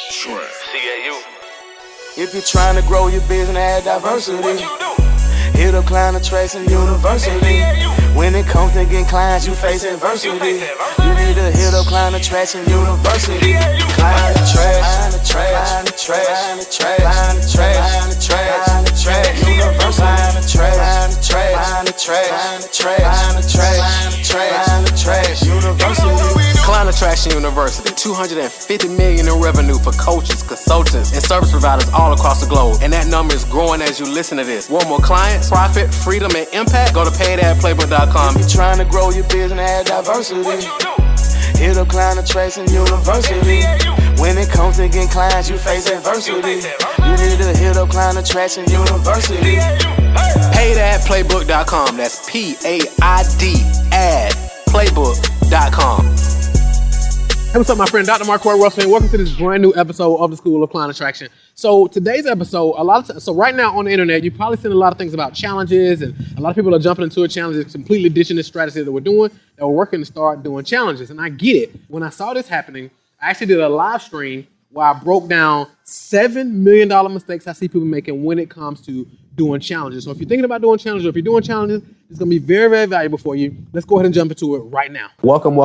CAU. If you're trying to grow your business and add diversity, What you do? hit up client attraction university. When it comes to getting clients, you face adversity. You need to hit up client attraction university. Client attraction, client attraction, client attraction, client attraction university. Client attraction university. Client Attraction University, $250 million in revenue for coaches, consultants, and service providers all across the globe. And that number is growing as you listen to this. Want more clients, profit, freedom, and impact? Go to paidadplaybook.com. If you're trying to grow your business and add diversity, What you do? hit up Client Attraction University. When it comes to getting clients, you face adversity. You need to hit up Client Attraction University. Paidadplaybook.com. That's PAID adplaybook.com. Hey, what's up, my friend? Dr. Marquardt Russell, and welcome to this brand new episode of the School of Client Attraction. So today's episode, so right now on the internet, you've probably seen a lot of things about challenges, and a lot of people are jumping into a challenge that's completely ditching the strategy that we're doing, that we're working to start doing challenges. And I get it. When I saw this happening, I actually did a live stream where I broke down $7 million mistakes I see people making when it comes to doing challenges. So if you're thinking about doing challenges, or if you're doing challenges, it's going to be very, very valuable for you. Let's go ahead and jump into it right now. Welcome,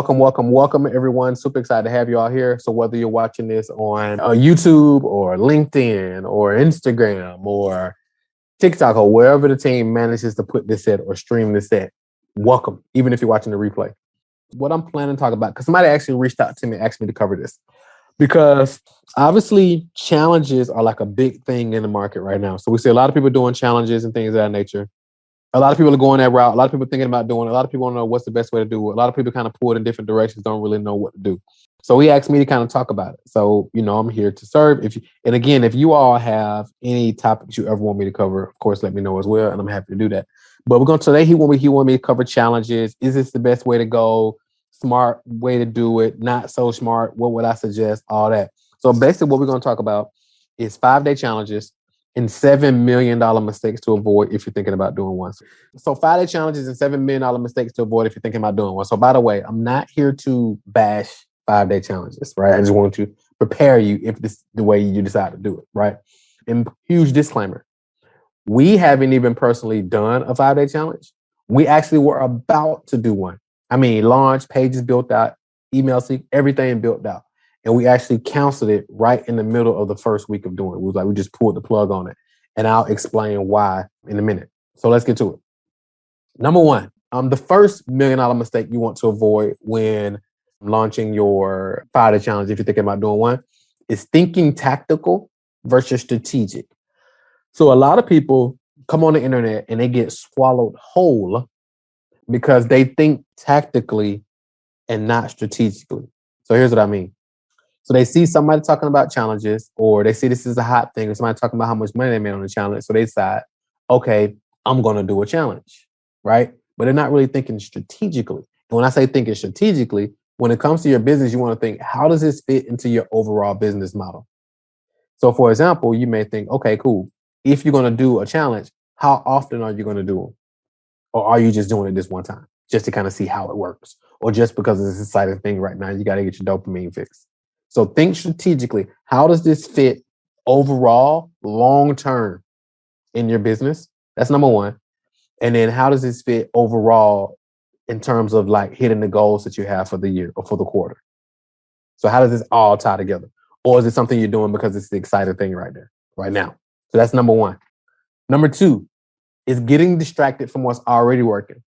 everyone. Super excited to have you all here. So whether you're watching this on YouTube or LinkedIn or Instagram or TikTok or wherever the team manages to put this set or stream this set, welcome, even if you're watching the replay. What I'm planning to talk about, because somebody actually reached out to me and asked me to cover this. Because obviously challenges are like a big thing in the market right now. So we see a lot of people doing challenges and things of that nature. A lot of people are going that route. A lot of people are thinking about doing it. A lot of people don't know what's the best way to do it. A lot of people kind of pull it in different directions, don't really know what to do. So he asked me to kind of talk about it. So, I'm here to serve. If you all have any topics you ever want me to cover, of course, let me know as well. And I'm happy to do that. But today he wanted me to cover challenges. Is this the best way to go? Smart way to do it, not so smart. What would I suggest? All that. So basically what we're going to talk about is 5-day challenges and $7 million mistakes to avoid if you're thinking about doing one. So 5-day challenges and $7 million mistakes to avoid if you're thinking about doing one. So by the way, I'm not here to bash 5-day challenges, right? I just want to prepare you if this is the way you decide to do it, right? And huge disclaimer. We haven't even personally done a 5-day challenge. We actually were about to do one. Launch, pages built out, email seek, everything built out. And we actually canceled it right in the middle of the first week of doing it. It was like we just pulled the plug on it. And I'll explain why in a minute. So let's get to it. Number one, the first $1 million mistake you want to avoid when launching your 5-day challenge, if you're thinking about doing one, is thinking tactical versus strategic. So a lot of people come on the internet and they get swallowed whole because they think tactically and not strategically. So here's what I mean. So they see somebody talking about challenges, or they see this is a hot thing, or somebody talking about how much money they made on the challenge. So they decide, okay, I'm going to do a challenge, right? But they're not really thinking strategically. And when I say thinking strategically, when it comes to your business, you want to think, how does this fit into your overall business model? So for example, you may think, okay, cool. If you're going to do a challenge, how often are you going to do them? Or are you just doing it this one time just to kind of see how it works? Or just because it's an exciting thing right now, you got to get your dopamine fixed. So think strategically. How does this fit overall, long-term in your business? That's number one. And then how does this fit overall in terms of like hitting the goals that you have for the year or for the quarter? So how does this all tie together? Or is it something you're doing because it's the exciting thing right now? So that's number one. Number two is getting distracted from what's already working.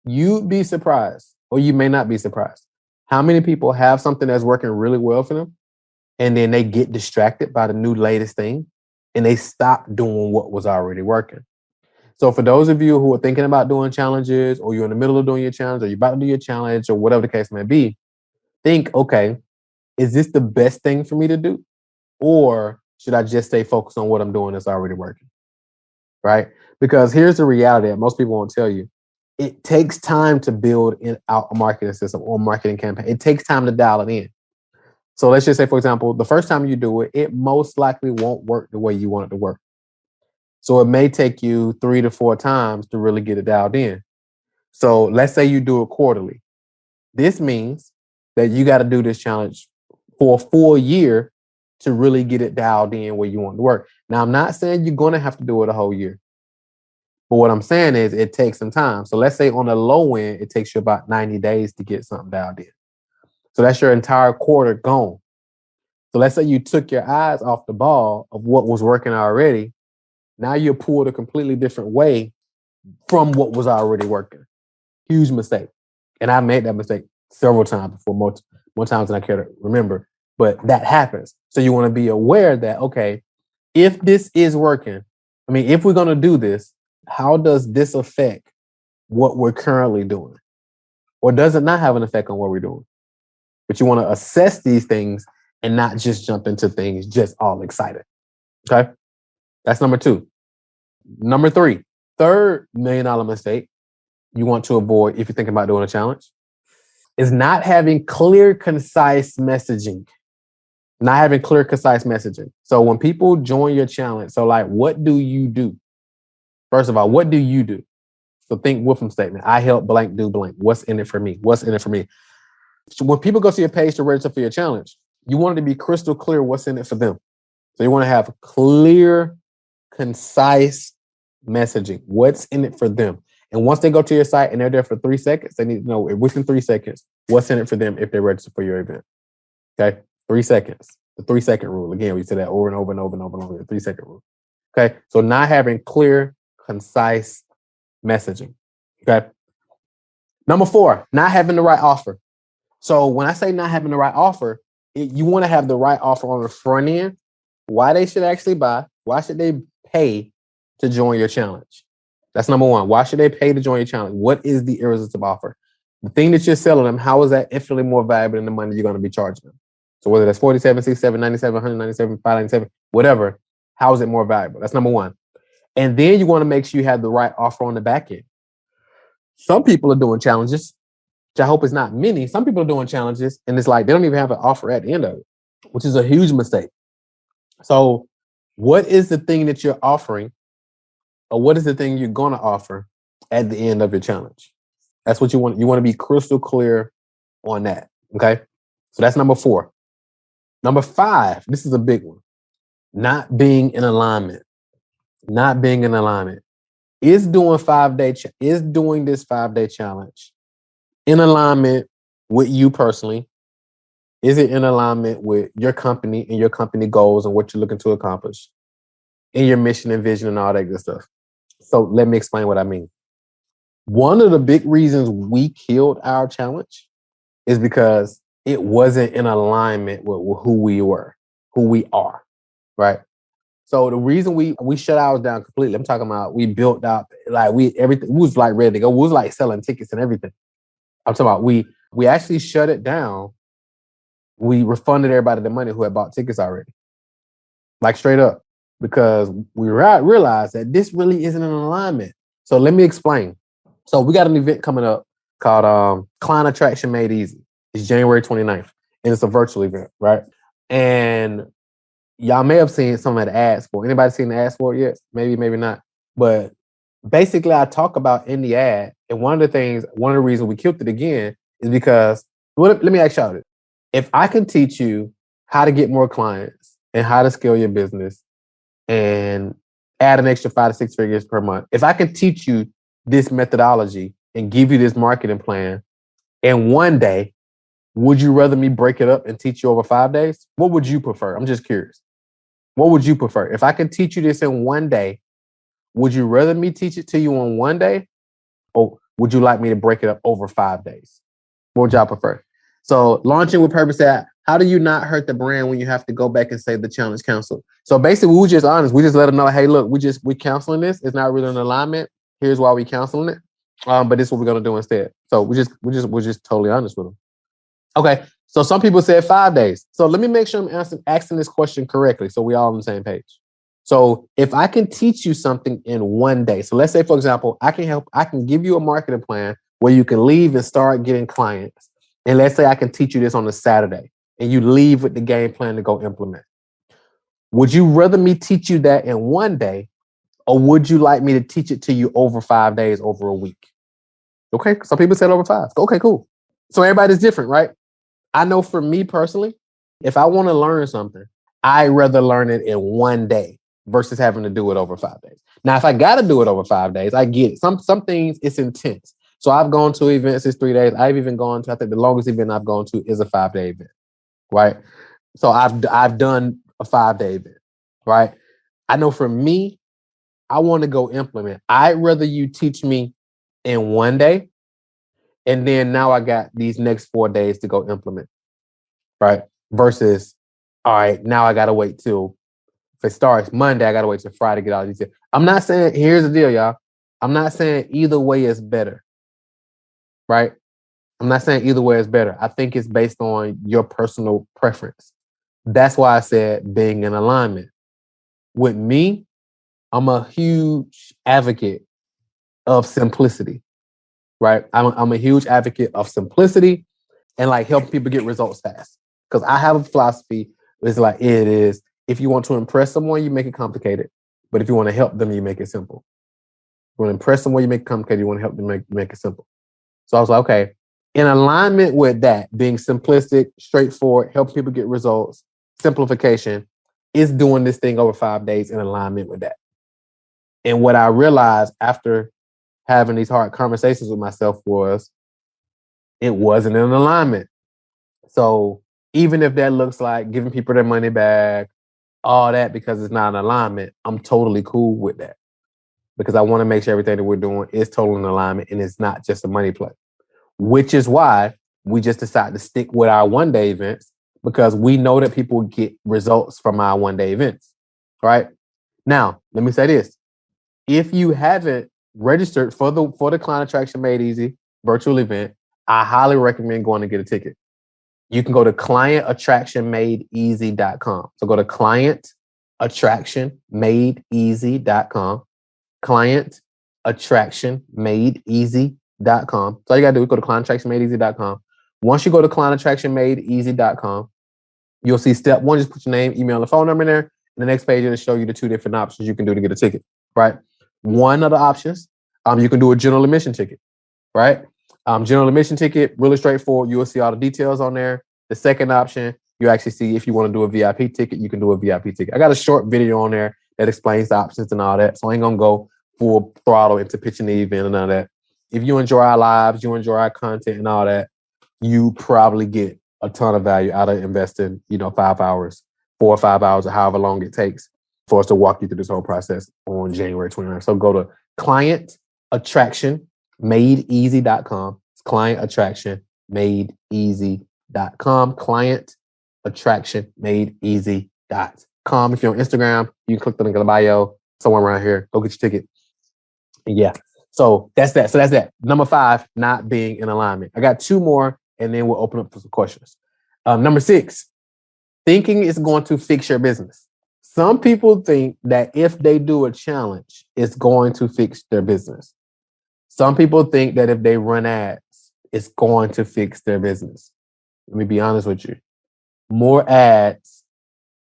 You'd be surprised, or you may not be surprised, how many people have something that's working really well for them, and then they get distracted by the new latest thing, and they stop doing what was already working. So for those of you who are thinking about doing challenges, or you're in the middle of doing your challenge, or you're about to do your challenge, or whatever the case may be, think, okay, is this the best thing for me to do? Or should I just stay focused on what I'm doing that's already working? Right? Because here's the reality that most people won't tell you. It takes time to build out a marketing system or marketing campaign. It takes time to dial it in. So let's just say, for example, the first time you do it, it most likely won't work the way you want it to work. So it may take you 3 to 4 times to really get it dialed in. So let's say you do it quarterly. This means that you got to do this challenge for a full year to really get it dialed in where you want to work. Now, I'm not saying you're going to have to do it a whole year. But what I'm saying is it takes some time. So let's say on the low end, it takes you about 90 days to get something dialed in. So that's your entire quarter gone. So let's say you took your eyes off the ball of what was working already. Now you're pulled a completely different way from what was already working. Huge mistake. And I made that mistake several times before, more times than I care to remember. But that happens. So you want to be aware that, okay, if this is working, if we're going to do this, how does this affect what we're currently doing? Or does it not have an effect on what we're doing? But you want to assess these things and not just jump into things just all excited. Okay? That's number 2. Number 3, third $1 million mistake you want to avoid if you're thinking about doing a challenge is not having clear, concise messaging. Not having clear, concise messaging. So when people join your challenge, so like, what do you do? First of all, what do you do? So think with them statement. I help blank do blank. What's in it for me? What's in it for me? So when people go to your page to register for your challenge, you want it to be crystal clear what's in it for them. So you want to have clear, concise messaging. What's in it for them? And once they go to your site and they're there for 3 seconds, they need to know within 3 seconds what's in it for them if they register for your event. Okay? 3 seconds. The 3-second rule. Again, we say that over and over and over and over and over. The 3-second rule. Okay? So not having clear, concise messaging. Okay? Number 4, not having the right offer. So when I say not having the right offer, you want to have the right offer on the front end. Why they should actually buy. Why should they pay to join your challenge? That's number 1. Why should they pay to join your challenge? What is the irresistible offer? The thing that you're selling them, how is that infinitely more valuable than the money you're going to be charging them? So whether that's 47, 67, 97, 197, 597, whatever, how is it more valuable? That's number 1. And then you want to make sure you have the right offer on the back end. Some people are doing challenges, which I hope is not many. Some people are doing challenges and it's like they don't even have an offer at the end of it, which is a huge mistake. So what is the thing that you're offering, or what is the thing you're going to offer at the end of your challenge? That's what you want. You want to be crystal clear on that. Okay. So that's number 4. Number 5, this is a big one. Not being in alignment. Not being in alignment. Is doing this 5-day challenge in alignment with you personally? Is it in alignment with your company and your company goals and what you're looking to accomplish? And your mission and vision and all that good stuff. So let me explain what I mean. One of the big reasons we killed our challenge is because it wasn't in alignment with who we are, right? So the reason we shut ours down completely, I'm talking about we built up, like everything, we was like ready to go. We was like selling tickets and everything. I'm talking about we actually shut it down. We refunded everybody the money who had bought tickets already. Like straight up. Because we realized that this really isn't in alignment. So let me explain. So we got an event coming up called Client Attraction Made Easy. It's January 29th. And it's a virtual event, right? And y'all may have seen some of the ads for it. Anybody seen the ads for it yet? Maybe, maybe not. But basically, I talk about in the ad, and one of the reasons we killed it again is because, let me ask y'all this. If I can teach you how to get more clients and how to scale your business and add an extra 5 to 6 figures per month, if I can teach you this methodology and give you this marketing plan in one day, would you rather me break it up and teach you over 5 days? What would you prefer? I'm just curious. What would you prefer? If I can teach you this in one day, would you rather me teach it to you on one day? Or would you like me to break it up over 5 days? What would y'all prefer? So launching with purpose, how do you not hurt the brand when you have to go back and say the challenge counsel? So basically, we were just honest. We just let them know, hey, look, we counseling this. It's not really in alignment. Here's why we counseling it. But this is what we're gonna do instead. So we're just totally honest with them. Okay. So some people said 5 days. So let me make sure I'm asking this question correctly, so we all on the same page. So if I can teach you something in one day, so let's say, for example, I can give you a marketing plan where you can leave and start getting clients. And let's say I can teach you this on a Saturday and you leave with the game plan to go implement. Would you rather me teach you that in one day, or would you like me to teach it to you over 5 days, over a week? Okay. Some people said over 5. Okay, cool. So everybody's different, right? I know for me personally, if I want to learn something, I'd rather learn it in one day versus having to do it over 5 days. Now, if I got to do it over 5 days, I get it. Some things it's intense. So I've gone to events, it's 3 days. I've even gone to, I think the longest event I've gone to is a 5-day event, right? So I've done a 5-day event, right? I know for me, I want to go implement. I'd rather you teach me in one day, and then now I got these next 4 days to go implement, right? Versus, all right, now I gotta wait till if it starts Monday, I gotta wait till Friday to get all these. I'm not saying here's the deal, y'all. I'm not saying either way is better, right? I'm not saying either way is better. I think it's based on your personal preference. That's why I said being in alignment. With me, I'm a huge advocate of simplicity, right? I'm a huge advocate of simplicity and like helping people get results fast. Because I have a philosophy, it's like it is, if you want to impress someone, you make it complicated. But if you want to help them, you make it simple. You want to impress someone, you make it complicated. You want to help them, make it simple. So I was like, okay, in alignment with that, being simplistic, straightforward, helping people get results, simplification, is doing this thing over 5 days in alignment with that. And what I realized after having these hard conversations with myself was it wasn't in alignment. So even if that looks like giving people their money back, all that because it's not in alignment, I'm totally cool with that. Because I want to make sure everything that we're doing is totally in alignment and it's not just a money play. Which is why we just decided to stick with our 1-day events because we know that people get results from our 1-day events. Right? Now, let me say this. If you haven't registered for the Client Attraction Made Easy virtual event, I highly recommend going to get a ticket. You can go to clientattractionmadeeasy.com. So go to clientattractionmadeeasy.com. Clientattractionmadeeasy.com. So all you gotta do is go to clientattractionmadeeasy.com. Once you go to clientattractionmadeeasy.com, you'll see step one, just put your name, email, and phone number in there. And the next page will show you the 2 different options you can do to get a ticket, right? One of the options, you can do a general admission ticket, right? General admission ticket, really straightforward. You will see all the details on there. The second option, you actually see if you want to do a VIP ticket, you can do a VIP ticket. I got a short video on there that explains the options and all that. So I ain't going to go full throttle into pitching the event and all that. If you enjoy our lives, you enjoy our content and all that, you probably get a ton of value out of investing, 5 hours, 4 or 5 hours, or however long it takes for us to walk you through this whole process on January 29th. So go to clientattractionmadeeasy.com. It's clientattractionmadeeasy.com. Clientattractionmadeeasy.com. If you're on Instagram, you can click the link in the bio, somewhere around here. Go get your ticket. Yeah. So that's that. So that's that. Number 5, not being in alignment. I got 2 more, and then we'll open up for some questions. Number 6, thinking is going to fix your business. Some people think that if they do a challenge, it's going to fix their business. Some people think that if they run ads, it's going to fix their business. Let me be honest with you. More ads,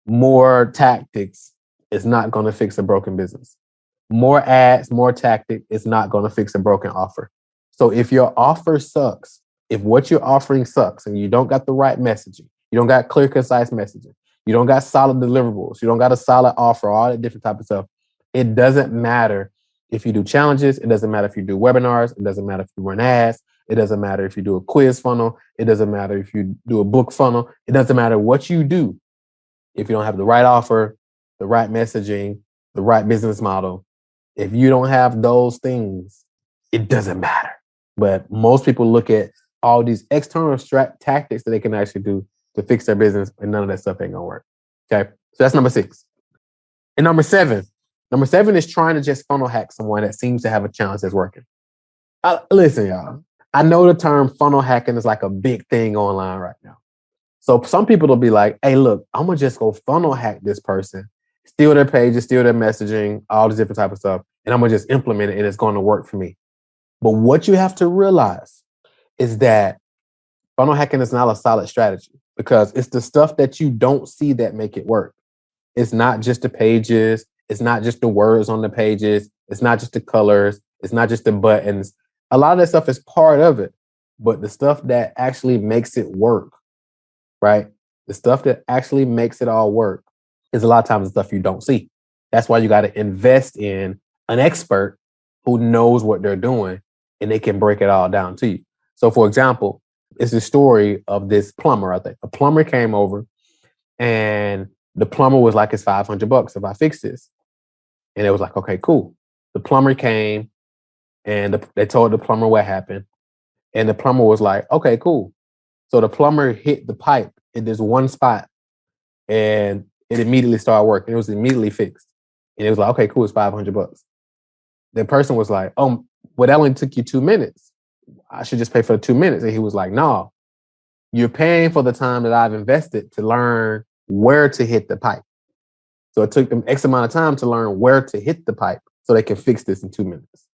more tactics is not going to fix a broken business. More ads, more tactic is not going to fix a broken offer. So if your offer sucks, if what you're offering sucks and you don't got the right messaging, you don't got clear, concise messaging, you don't got solid deliverables, you don't got a solid offer, all that different type of stuff, it doesn't matter if you do challenges, it doesn't matter if you do webinars, it doesn't matter if you run ads, it doesn't matter if you do a quiz funnel, it doesn't matter if you do a book funnel, it doesn't matter what you do. If you don't have the right offer, the right messaging, the right business model, if you don't have those things, it doesn't matter. But most people look at all these external tactics that they can actually do to fix their business, and none of that stuff ain't gonna work. Okay, so that's number 6. And number 7 is trying to just funnel hack someone that seems to have a challenge that's working. Listen, y'all, I know the term funnel hacking is like a big thing online right now. So some people will be like, hey, look, I'm gonna just go funnel hack this person, steal their pages, steal their messaging, all this different type of stuff, and I'm gonna just implement it and it's gonna work for me. But what you have to realize is that funnel hacking is not a solid strategy because it's the stuff that you don't see that make it work. It's not just the pages. It's not just the words on the pages. It's not just the colors. It's not just the buttons. A lot of that stuff is part of it, but the stuff that actually makes it work, right? The stuff that actually makes it all work is a lot of times the stuff you don't see. That's why you got to invest in an expert who knows what they're doing and they can break it all down to you. So, for example, it's the story of this plumber. I think a plumber came over and the plumber was like, it's $500 if I fix this. And it was like, okay, cool. The plumber came and they told the plumber what happened. And the plumber was like, okay, cool. So the plumber hit the pipe in this one spot and it immediately started working. It was immediately fixed. And it was like, okay, cool, it's $500. The person was like, oh, well, that only took you 2 minutes. I should just pay for the 2 minutes. And he was like, no, you're paying for the time that I've invested to learn where to hit the pipe. So it took them X amount of time to learn where to hit the pipe so they can fix this in 2 minutes,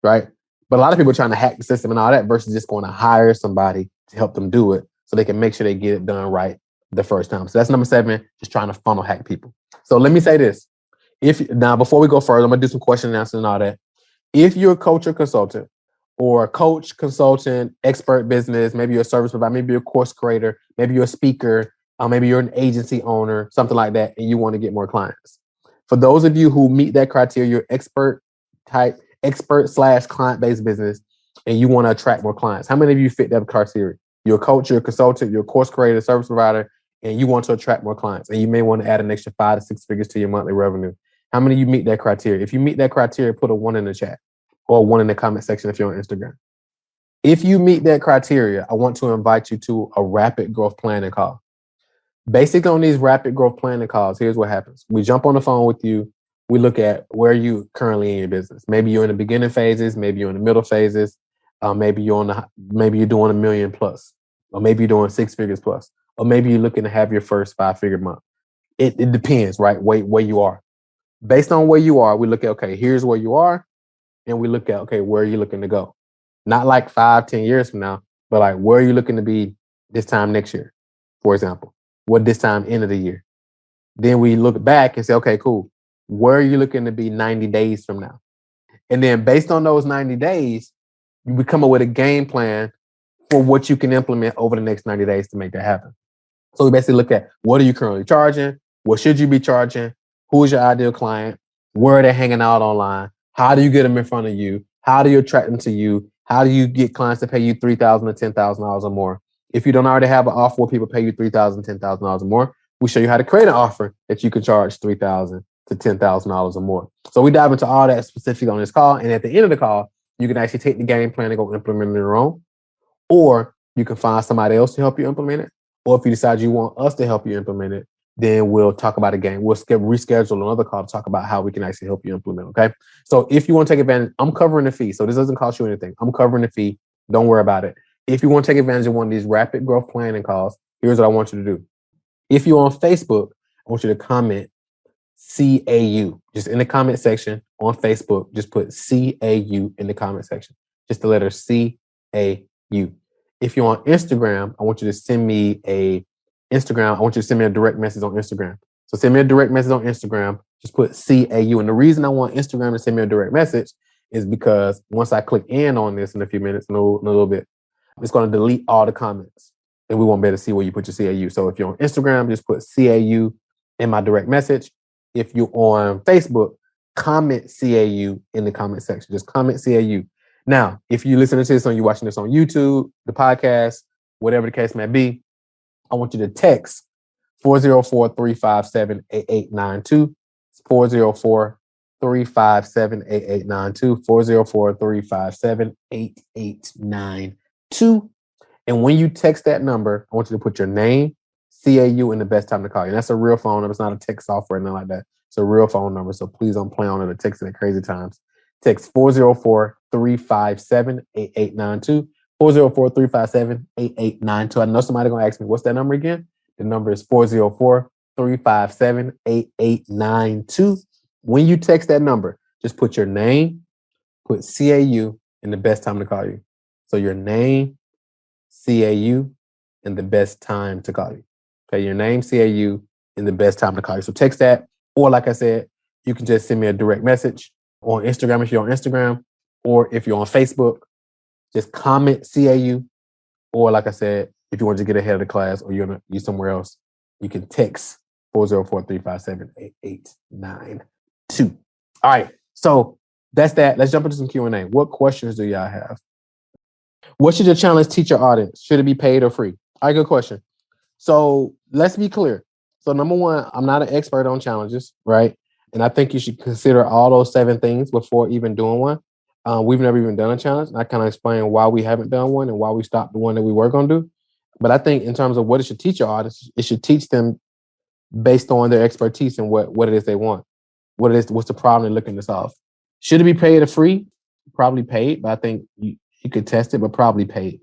right? But a lot of people are trying to hack the system and all that versus just going to hire somebody to help them do it so they can make sure they get it done right the first time. So that's number 7, just trying to funnel hack people. So let me say this. Now, before we go further, I'm going to do some question and answer and all that. If you're a coach or consultant, or a coach, consultant, expert business, maybe you're a service provider, maybe you're a course creator, maybe you're a speaker, maybe you're an agency owner, something like that, and you want to get more clients. For those of you who meet that criteria, you're expert / client-based business, and you want to attract more clients. How many of you fit that criteria? You're a coach, you're a consultant, you're a course creator, service provider, and you want to attract more clients, and you may want to add an extra 5 to 6 figures to your monthly revenue. How many of you meet that criteria? If you meet that criteria, put a 1 in the chat or 1 in the comment section if you're on Instagram. If you meet that criteria, I want to invite you to a rapid growth planning call. Basically, on these rapid growth planning calls, here's what happens. We jump on the phone with you. We look at where you currently in your business. Maybe you're in the beginning phases. Maybe you're in the middle phases. Maybe you're doing $1 million plus, or maybe you're doing 6 figures plus, or maybe you're looking to have your first 5-figure month. It depends, right? Where you are. Based on where you are, we look at, okay, here's where you are. And we look at, okay, where are you looking to go? Not like 5-10 years from now, but like, where are you looking to be this time next year, for example? What this time end of the year? Then we look back and say, okay, cool. Where are you looking to be 90 days from now? And then based on those 90 days, we come up with a game plan for what you can implement over the next 90 days to make that happen. So we basically look at, what are you currently charging? What should you be charging? Who is your ideal client? Where are they hanging out online? How do you get them in front of you? How do you attract them to you? How do you get clients to pay you $3,000 to $10,000 or more? If you don't already have an offer where people pay you $3,000, $10,000 or more, we show you how to create an offer that you can charge $3,000 to $10,000 or more. So we dive into all that specifically on this call. And at the end of the call, you can actually take the game plan and go implement it on your own. Or you can find somebody else to help you implement it. Or if you decide you want us to help you implement it, then we'll talk about a game. We'll reschedule another call to talk about how we can actually help you implement, okay? So if you want to take advantage, I'm covering the fee. So this doesn't cost you anything. I'm covering the fee. Don't worry about it. If you want to take advantage of one of these rapid growth planning calls, here's what I want you to do. If you're on Facebook, I want you to comment CAU. Just in the comment section on Facebook, just put CAU in the comment section. Just the letter CAU. If you're on Instagram, I want you to send me a direct message on Instagram. So send me a direct message on Instagram. Just put CAU. And the reason I want Instagram to send me a direct message is because once I click in on this in a few minutes, in a little bit, it's going to delete all the comments and we won't be able to see where you put your CAU. So if you're on Instagram, just put CAU in my direct message. If you're on Facebook, comment CAU in the comment section. Just comment CAU. Now, if you listen to this or you're watching this on YouTube, the podcast, whatever the case may be, I want you to text 404-357-8892. It's 404-357-8892. 404-357-8892. And when you text that number, I want you to put your name, CAU, and the best time to call you. And that's a real phone number. It's not a text software or nothing like that. It's a real phone number. So please don't play on it or text it at crazy times. Text 404-357-8892. 404-357-8892. I know somebody going to ask me, what's that number again? The number is 404-357-8892. When you text that number, just put your name, put CAU, and the best time to call you. So your name, CAU, and the best time to call you. Okay, your name, CAU, and the best time to call you. So text that. Or like I said, you can just send me a direct message on Instagram if you're on Instagram, or if you're on Facebook, just comment CAU. Or like I said, if you want to get ahead of the class or you're somewhere else, you can text 404-357-8892. All right. So that's that. Let's jump into some Q&A. What questions do y'all have? What should your challenge teach your audience? Should it be paid or free? All right, good question. So let's be clear. So number one, I'm not an expert on challenges, right? And I think you should consider all those 7 things before even doing one. We've never even done a challenge. And I kind of explain why we haven't done one and why we stopped the one that we were going to do. But I think in terms of what it should teach your audience, it should teach them based on their expertise and what it is they want. What's the problem they're looking to solve. Should it be paid or free? Probably paid, but I think you could test it, but probably paid.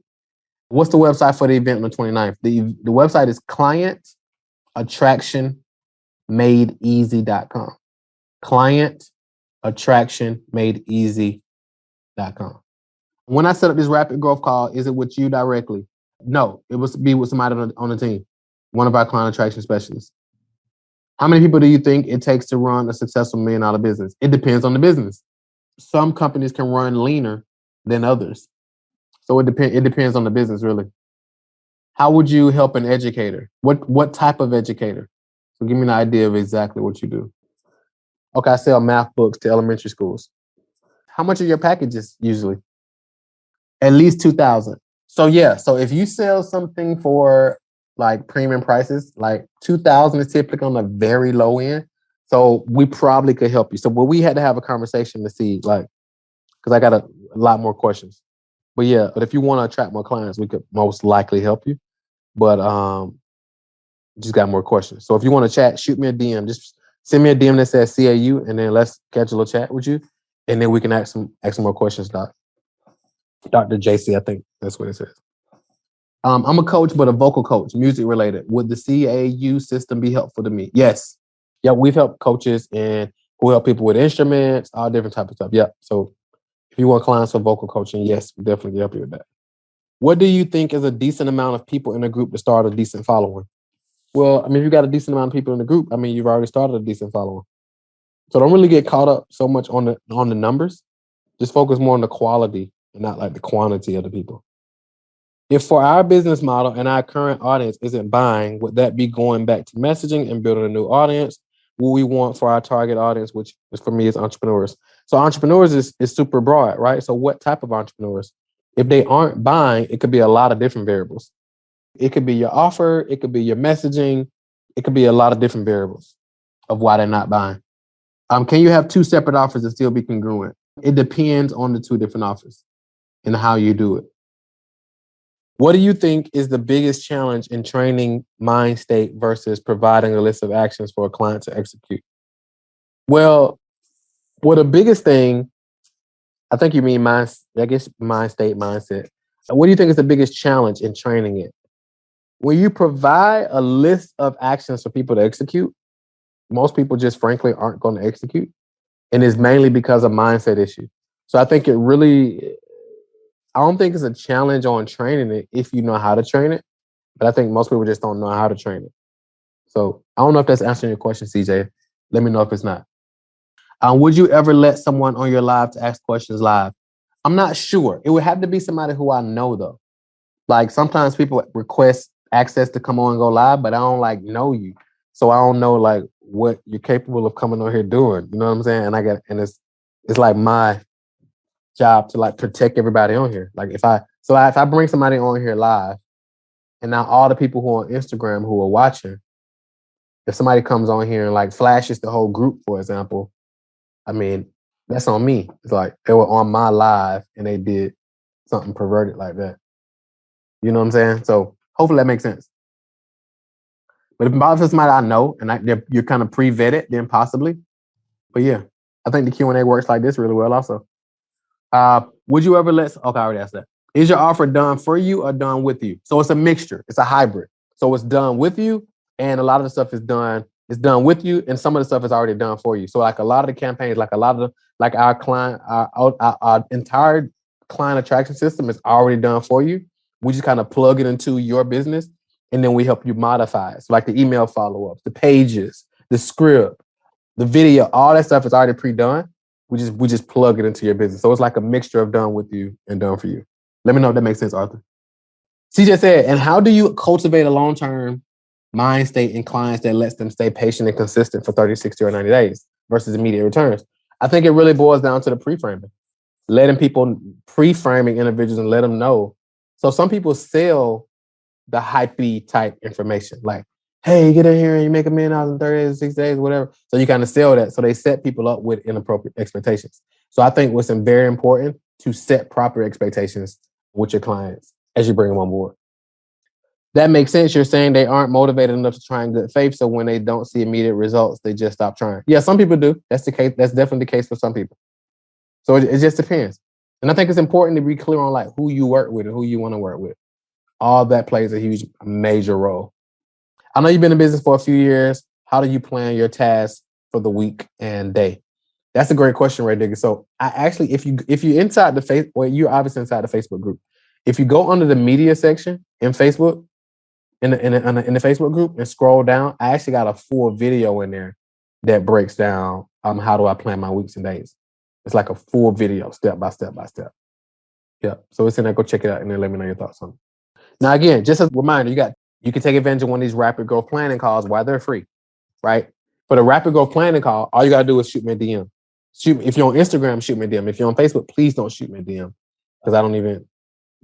What's the website for the event on the 29th? The website is clientattractionmadeeasy.com. Clientattractionmadeeasy.com. When I set up this rapid growth call, is it with you directly? No, it was be with somebody on the team, one of our client attraction specialists. How many people do you think it takes to run a successful $1 million business? It depends on the business. Some companies can run leaner than others. So it depends on the business, really. How would you help an educator? What type of educator? So give me an idea of exactly what you do. Okay, I sell math books to elementary schools. How much are your packages usually? At least $2,000. So yeah, so if you sell something for like premium prices, like $2,000 is typically on the very low end. So we probably could help you. So we had to have a conversation to see, like, because I got a lot more questions. But yeah, but if you want to attract more clients, we could most likely help you. But just got more questions. So if you want to chat, shoot me a DM. Just send me a DM that says CAU, and then let's schedule a chat with you, and then we can ask some more questions, Doc. Dr. JC, I think that's what it says. I'm a coach, but a vocal coach, music related. Would the CAU system be helpful to me? Yes. Yeah, we've helped coaches and who help people with instruments, all different types of stuff. Yeah. So if you want clients for vocal coaching, yes, we definitely help you with that. What do you think is a decent amount of people in a group to start a decent following? Well, I mean, if you got a decent amount of people in the group, I mean, you've already started a decent following. So don't really get caught up so much on the numbers. Just focus more on the quality and not like the quantity of the people. If for our business model and our current audience isn't buying, would that be going back to messaging and building a new audience? What we want for our target audience, which for me is entrepreneurs. So entrepreneurs is super broad, right? So what type of entrepreneurs? If they aren't buying, it could be a lot of different variables. It could be your offer. It could be your messaging. It could be a lot of different variables of why they're not buying. Can you have 2 separate offers and still be congruent? It depends on the 2 different offers and how you do it. What do you think is the biggest challenge in training mind state versus providing a list of actions for a client to execute? Well, the biggest thing, I think you mean mind state, mindset. What do you think is the biggest challenge in training it? When you provide a list of actions for people to execute, most people just frankly aren't going to execute. And it's mainly because of mindset issue. So I think I don't think it's a challenge on training it if you know how to train it. But I think most people just don't know how to train it. So I don't know if that's answering your question, CJ. Let me know if it's not. Would you ever let someone on your live to ask questions live? I'm not sure. It would have to be somebody who I know, though. Like sometimes people request access to come on and go live, but I don't know you. So I don't know what you're capable of coming on here doing. You know what I'm saying? And it's like my job to protect everybody on here. If I bring somebody on here live, and now all the people who are on Instagram who are watching, if somebody comes on here and flashes the whole group, for example, I mean, that's on me. It's they were on my live and they did something perverted like that. You know what I'm saying? So hopefully that makes sense. But if it's somebody I know and you're kind of pre-vetted, then possibly. But yeah, I think the Q&A works like this really well also. Would you ever okay, I already asked that. Is your offer done for you or done with you? So it's a mixture. It's a hybrid. So it's done with you, and a lot of the stuff is done with you, and some of the stuff is already done for you. So a lot of the campaigns, our client, our entire client attraction system is already done for you. We just kind of plug it into your business, and then we help you modify it. So the email follow-ups, the pages, the script, the video, all that stuff is already pre-done. We just plug it into your business. So it's like a mixture of done with you and done for you. Let me know if that makes sense, Arthur. CJ said, and how do you cultivate a long-term mind state in clients that lets them stay patient and consistent for 30, 60, or 90 days versus immediate returns? I think it really boils down to the pre-framing. Letting people, pre-framing individuals and let them know. So some people sell the hypey type information, like, hey, get in here and you make $1 million in 30 days, 60 days, whatever. So you kind of sell that. So they set people up with inappropriate expectations. So I think what's very important to set proper expectations with your clients as you bring them on board. That makes sense. You're saying they aren't motivated enough to try in good faith. So when they don't see immediate results, they just stop trying. Yeah, some people do. That's the case. That's definitely the case for some people. So it just depends. And I think it's important to be clear on like who you work with and who you want to work with. All that plays a major role. I know you've been in business for a few years. How do you plan your tasks for the week and day? That's a great question, right, Digger. So I actually, if you're inside the you're obviously inside the Facebook group. If you go under the media section in Facebook, in the Facebook group and scroll down, I actually got a full video in there that breaks down how do I plan my weeks and days. It's like a full video, step by step by step. Yeah. So it's in there. Go check it out and then let me know your thoughts on it. Now, again, just as a reminder, you can take advantage of one of these rapid growth planning calls while they're free, right? For the rapid growth planning call, all you got to do is shoot me a DM. If you're on Instagram, shoot me a DM. If you're on Facebook, please don't shoot me a DM because I don't even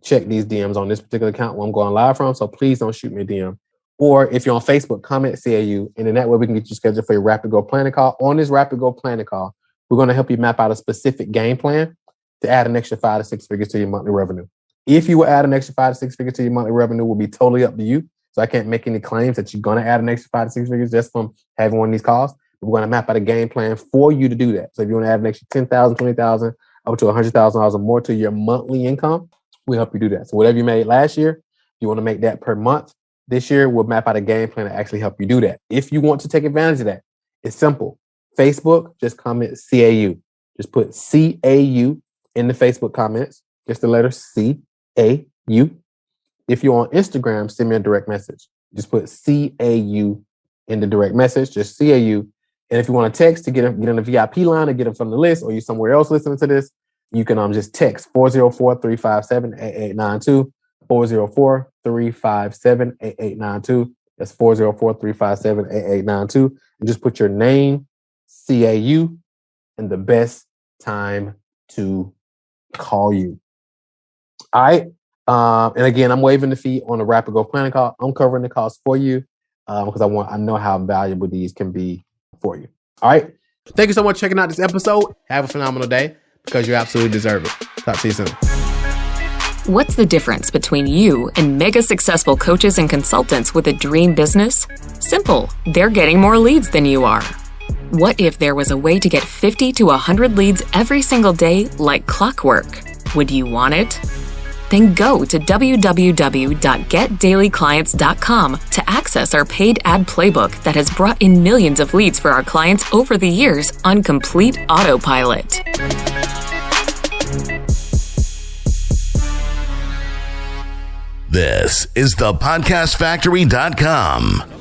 check these DMs on this particular account where I'm going live from. So please don't shoot me a DM. Or if you're on Facebook, comment CAU. And in that way, we can get you scheduled for your rapid growth planning call. On this rapid growth planning call, we're going to help you map out a specific game plan to add an extra 5 to 6 figures to your monthly revenue. If you will add an extra 5 to 6 figures to your monthly revenue, will be totally up to you. So I can't make any claims that you're going to add an extra 5 to 6 figures just from having one of these calls. We're going to map out a game plan for you to do that. So if you want to add an extra 10,000, 20,000, up to $100,000 or more to your monthly income, we'll help you do that. So whatever you made last year, you want to make that per month. This year, we'll map out a game plan to actually help you do that. If you want to take advantage of that, it's simple. Facebook, just comment CAU. Just put CAU in the Facebook comments. Just the letter CAU. If you're on Instagram, send me a direct message. Just put CAU in the direct message, just CAU. And if you want to text to get in the VIP line or get them from the list, or you're somewhere else listening to this, you can just text 404-357-8892, 404-357-8892. That's 404-357-8892. And just put your name, CAU, and the best time to call you. All right. And again, I'm waiving the fee on the rapid growth planning call. I'm covering the cost for you because I know how valuable these can be for you. All right. Thank you so much for checking out this episode. Have a phenomenal day because you absolutely deserve it. Talk to you soon. What's the difference between you and mega successful coaches and consultants with a dream business? Simple. They're getting more leads than you are. What if there was a way to get 50 to 100 leads every single day like clockwork? Would you want it? Then go to www.getdailyclients.com to access our paid ad playbook that has brought in millions of leads for our clients over the years on complete autopilot. This is thepodcastfactory.com.